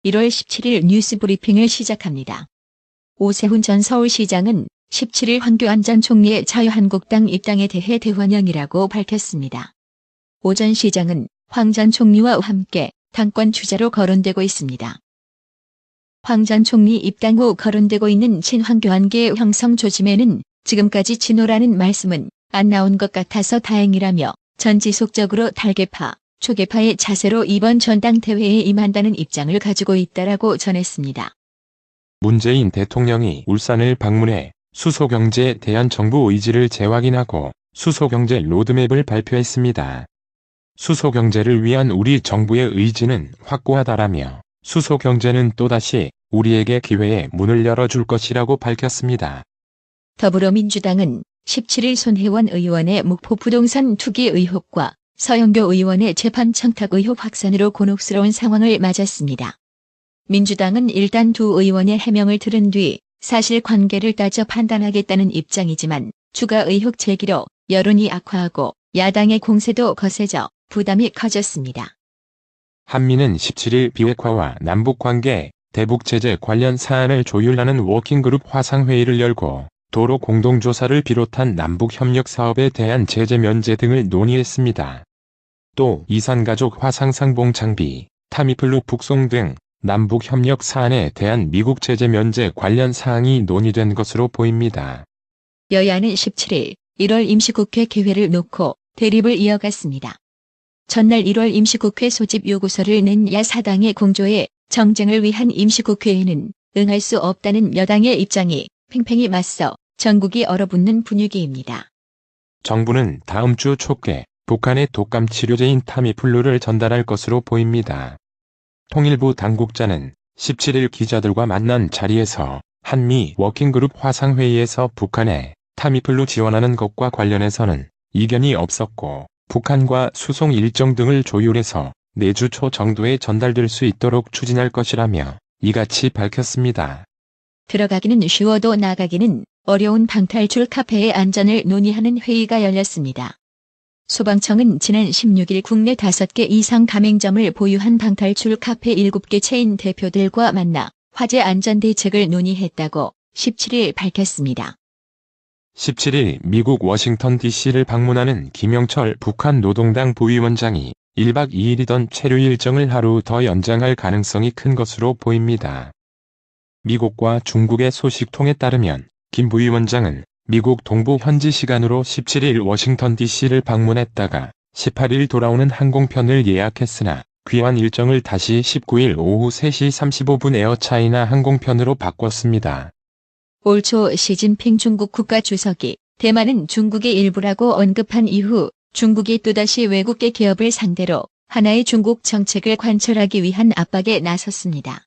1월 17일 뉴스 브리핑을 시작합니다. 오세훈 전 서울시장은 17일 황교안 전 총리의 자유한국당 입당에 대해 대환영이라고 밝혔습니다. 오 전 시장은 황 전 총리와 함께 당권 주자로 거론되고 있습니다. 황 전 총리 입당 후 거론되고 있는 친황교안계 형성 조짐에는 지금까지 진호라는 말씀은 안 나온 것 같아서 다행이라며 전지속적으로 달개파, 초계파의 자세로 이번 전당대회에 임한다는 입장을 가지고 있다라고 전했습니다. 문재인 대통령이 울산을 방문해 수소경제에 대한 정부 의지를 재확인하고 수소경제 로드맵을 발표했습니다. 수소경제를 위한 우리 정부의 의지는 확고하다라며 수소경제는 또다시 우리에게 기회의 문을 열어줄 것이라고 밝혔습니다. 더불어민주당은 17일 손혜원 의원의 목포 부동산 투기 의혹과 서영교 의원의 재판 청탁 의혹 확산으로 곤혹스러운 상황을 맞았습니다. 민주당은 일단 두 의원의 해명을 들은 뒤 사실관계를 따져 판단하겠다는 입장이지만 추가 의혹 제기로 여론이 악화하고 야당의 공세도 거세져 부담이 커졌습니다. 한미는 17일 비핵화와 남북관계, 대북제재 관련 사안을 조율하는 워킹그룹 화상회의를 열고 도로 공동조사를 비롯한 남북협력 사업에 대한 제재 면제 등을 논의했습니다. 또 이산가족 화상상봉 장비, 타미플루 북송 등 남북협력 사안에 대한 미국 제재 면제 관련 사항이 논의된 것으로 보입니다. 여야는 17일 1월 임시국회 개회를 놓고 대립을 이어갔습니다. 전날 1월 임시국회 소집 요구서를 낸 야4당의 공조에 정쟁을 위한 임시국회에는 응할 수 없다는 여당의 입장이 팽팽히 맞서 전국이 얼어붙는 분위기입니다. 정부는 다음 주 초께 북한의 독감 치료제인 타미플루를 전달할 것으로 보입니다. 통일부 당국자는 17일 기자들과 만난 자리에서 한미 워킹그룹 화상회의에서 북한에 타미플루 지원하는 것과 관련해서는 이견이 없었고 북한과 수송 일정 등을 조율해서 내주 초 정도에 전달될 수 있도록 추진할 것이라며 이같이 밝혔습니다. 들어가기는 쉬워도 나가기는 어려운 방탈출 카페의 안전을 논의하는 회의가 열렸습니다. 소방청은 지난 16일 국내 5개 이상 가맹점을 보유한 방탈출 카페 7개 체인 대표들과 만나 화재 안전 대책을 논의했다고 17일 밝혔습니다. 17일 미국 워싱턴 DC를 방문하는 김영철 북한 노동당 부위원장이 1박 2일이던 체류 일정을 하루 더 연장할 가능성이 큰 것으로 보입니다. 미국과 중국의 소식통에 따르면 김 부위원장은 미국 동부 현지 시간으로 17일 워싱턴 DC를 방문했다가 18일 돌아오는 항공편을 예약했으나 귀환 일정을 다시 19일 오후 3시 35분 에어차이나 항공편으로 바꿨습니다. 올 초 시진핑 중국 국가주석이 대만은 중국의 일부라고 언급한 이후 중국이 또다시 외국계 기업을 상대로 하나의 중국 정책을 관철하기 위한 압박에 나섰습니다.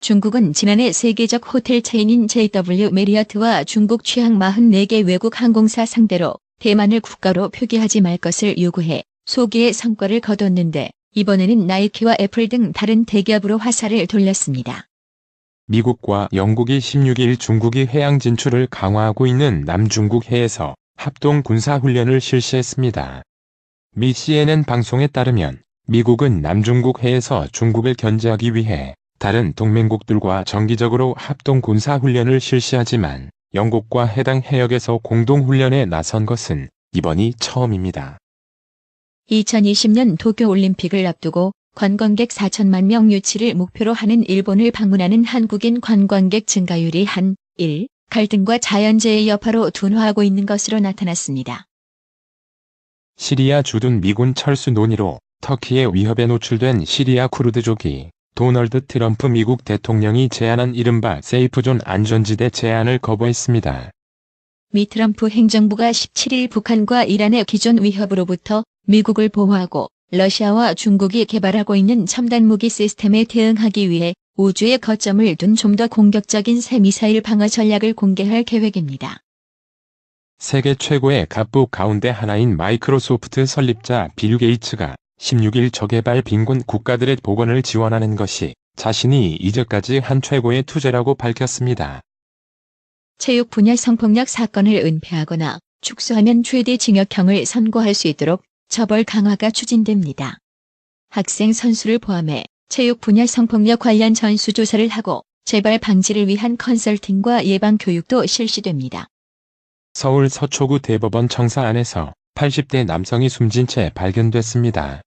중국은 지난해 세계적 호텔 체인인 JW 메리어트와 중국 취항 44개 외국 항공사 상대로 대만을 국가로 표기하지 말 것을 요구해 소기의 성과를 거뒀는데 이번에는 나이키와 애플 등 다른 대기업으로 화살을 돌렸습니다. 미국과 영국이 16일 중국이 해양 진출을 강화하고 있는 남중국 해에서 합동 군사훈련을 실시했습니다. 미 CNN 방송에 따르면 미국은 남중국 해에서 중국을 견제하기 위해 다른 동맹국들과 정기적으로 합동 군사훈련을 실시하지만 영국과 해당 해역에서 공동훈련에 나선 것은 이번이 처음입니다. 2020년 도쿄올림픽을 앞두고 관광객 4천만 명 유치를 목표로 하는 일본을 방문하는 한국인 관광객 증가율이 한 1. 갈등과 자연재해 여파로 둔화하고 있는 것으로 나타났습니다. 시리아 주둔 미군 철수 논의로 터키의 위협에 노출된 시리아 쿠르드족이 도널드 트럼프 미국 대통령이 제안한 이른바 세이프존 안전지대 제안을 거부했습니다. 미 트럼프 행정부가 17일 북한과 이란의 기존 위협으로부터 미국을 보호하고 러시아와 중국이 개발하고 있는 첨단 무기 시스템에 대응하기 위해 우주에 거점을 둔 좀 더 공격적인 새 미사일 방어 전략을 공개할 계획입니다. 세계 최고의 갑부 가운데 하나인 마이크로소프트 설립자 빌 게이츠가 16일 저개발 빈곤 국가들의 복원을 지원하는 것이 자신이 이제까지 한 최고의 투자라고 밝혔습니다. 체육 분야 성폭력 사건을 은폐하거나 축소하면 최대 징역형을 선고할 수 있도록 처벌 강화가 추진됩니다. 학생 선수를 포함해 체육 분야 성폭력 관련 전수조사를 하고 재발 방지를 위한 컨설팅과 예방 교육도 실시됩니다. 서울 서초구 대법원 청사 안에서 80대 남성이 숨진 채 발견됐습니다.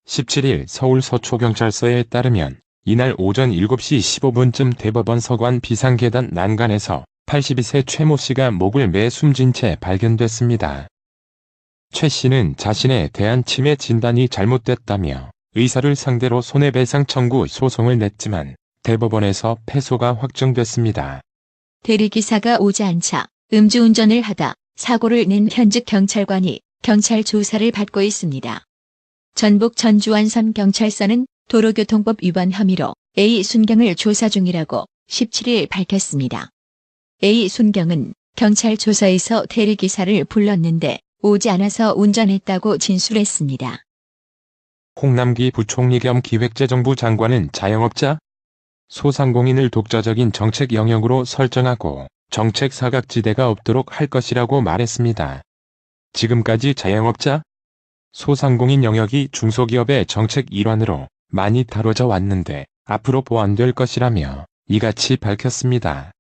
17일 서울 서초경찰서에 따르면 이날 오전 7시 15분쯤 대법원 서관 비상계단 난간에서 82세 최모 씨가 목을 매 숨진 채 발견됐습니다. 최 씨는 자신에 대한 치매 진단이 잘못됐다며 의사를 상대로 손해배상 청구 소송을 냈지만 대법원에서 패소가 확정됐습니다. 대리기사가 오지 않자 음주운전을 하다 사고를 낸 현직 경찰관이 경찰 조사를 받고 있습니다. 전북 전주완선경찰서는 도로교통법 위반 혐의로 A 순경을 조사 중이라고 17일 밝혔습니다. A 순경은 경찰 조사에서 대리기사를 불렀는데 오지 않아서 운전했다고 진술했습니다. 홍남기 부총리 겸 기획재정부 장관은 자영업자, 소상공인을 독자적인 정책 영역으로 설정하고 정책 사각지대가 없도록 할 것이라고 말했습니다. 지금까지 자영업자, 소상공인 영역이 중소기업의 정책 일환으로 많이 다뤄져 왔는데 앞으로 보완될 것이라며 이같이 밝혔습니다.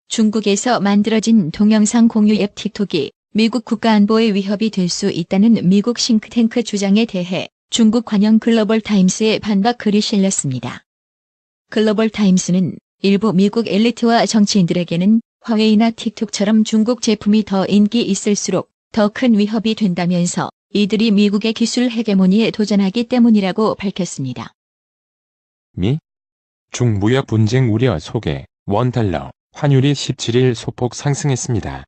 중국에서 만들어진 동영상 공유 앱 틱톡이 미국 국가안보에 위협이 될 수 있다는 미국 싱크탱크 주장에 대해 중국 관영 글로벌 타임스의 반박 글이 실렸습니다. 글로벌 타임스는 일부 미국 엘리트와 정치인들에게는 화웨이나 틱톡처럼 중국 제품이 더 인기 있을수록 더 큰 위협이 된다면서 이들이 미국의 기술 헤게모니에 도전하기 때문이라고 밝혔습니다. 미, 중 무역 분쟁 우려 속에 원달러, 환율이 17일 소폭 상승했습니다.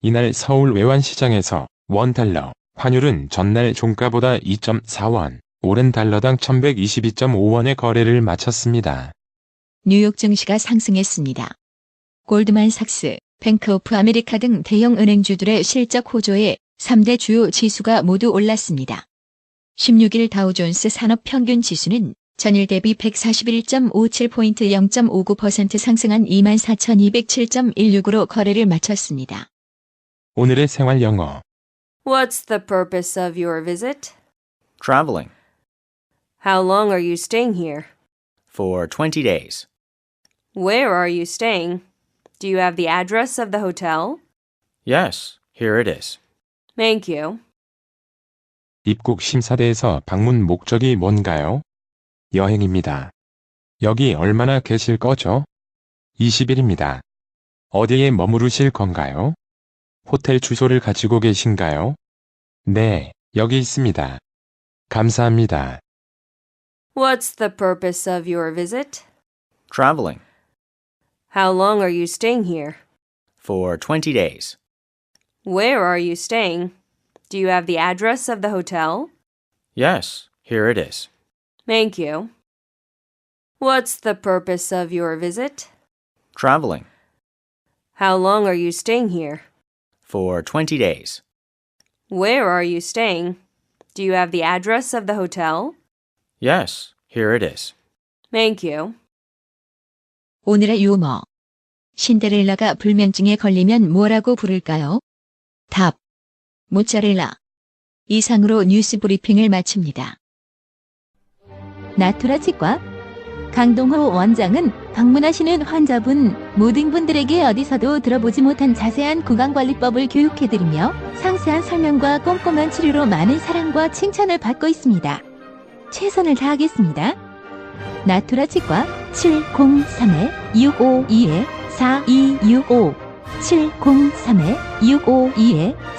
이날 서울 외환시장에서 원달러, 환율은 전날 종가보다 2.4원, 오른 달러당 1122.5원의 거래를 마쳤습니다. 뉴욕 증시가 상승했습니다. 골드만삭스, 뱅크 오프 아메리카 등 대형 은행주들의 실적 호조에 3대 주요 지수가 모두 올랐습니다. 16일 다우존스 산업평균 지수는 전일 대비 141.57포인트 0.59% 상승한 24,207.16으로 거래를 마쳤습니다. 오늘의 생활 영어. What's the purpose of your visit? Traveling. How long are you staying here? For 20 days. Where are you staying? Do you have the address of the hotel? Yes, here it is. Thank you. 입국 심사대에서 방문 목적이 뭔가요? 여행입니다. 여기 얼마나 계실 거죠? 20일입니다. 어디에 머무르실 건가요? 호텔 주소를 가지고 계신가요? 네, 여기 있습니다. 감사합니다. What's the purpose of your visit? Traveling. How long are you staying here? For 20 days. Where are you staying? Do you have the address of the hotel? Yes, here it is. Thank you. What's the purpose of your visit? Traveling. How long are you staying here? For 20 days. Where are you staying? Do you have the address of the hotel? Yes, here it is. Thank you. 오늘의 유머. 신데렐라가 불면증에 걸리면 뭐라고 부를까요? 답. 모짜렐라. 이상으로 뉴스 브리핑을 마칩니다. 나투라 치과 강동호 원장은 방문하시는 환자분 모든 분들에게 어디서도 들어보지 못한 자세한 구강관리법을 교육해드리며 상세한 설명과 꼼꼼한 치료로 많은 사랑과 칭찬을 받고 있습니다. 최선을 다하겠습니다. 나투라 치과 703-652-4265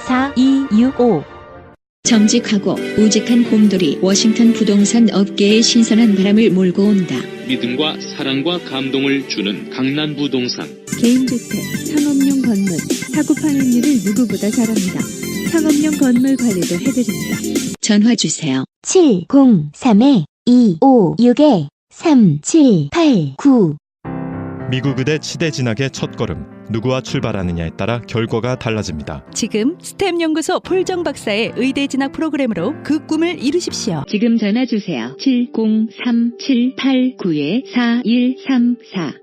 703-652-4265 정직하고 우직한 곰돌이 워싱턴 부동산 업계에 신선한 바람을 몰고 온다. 믿음과 사랑과 감동을 주는 강남부동산. 개인주택, 상업용 건물, 사고 방해율을 누구보다 잘합니다. 상업용 건물 관리도 해드립니다. 전화 주세요. 703-256-3789 미국 의대 치대 진학의 첫걸음. 누구와 출발하느냐에 따라 결과가 달라집니다. 지금 스템 연구소 폴정 박사의 의대 진학 프로그램으로 그 꿈을 이루십시오. 지금 전화 주세요. 703-789-4134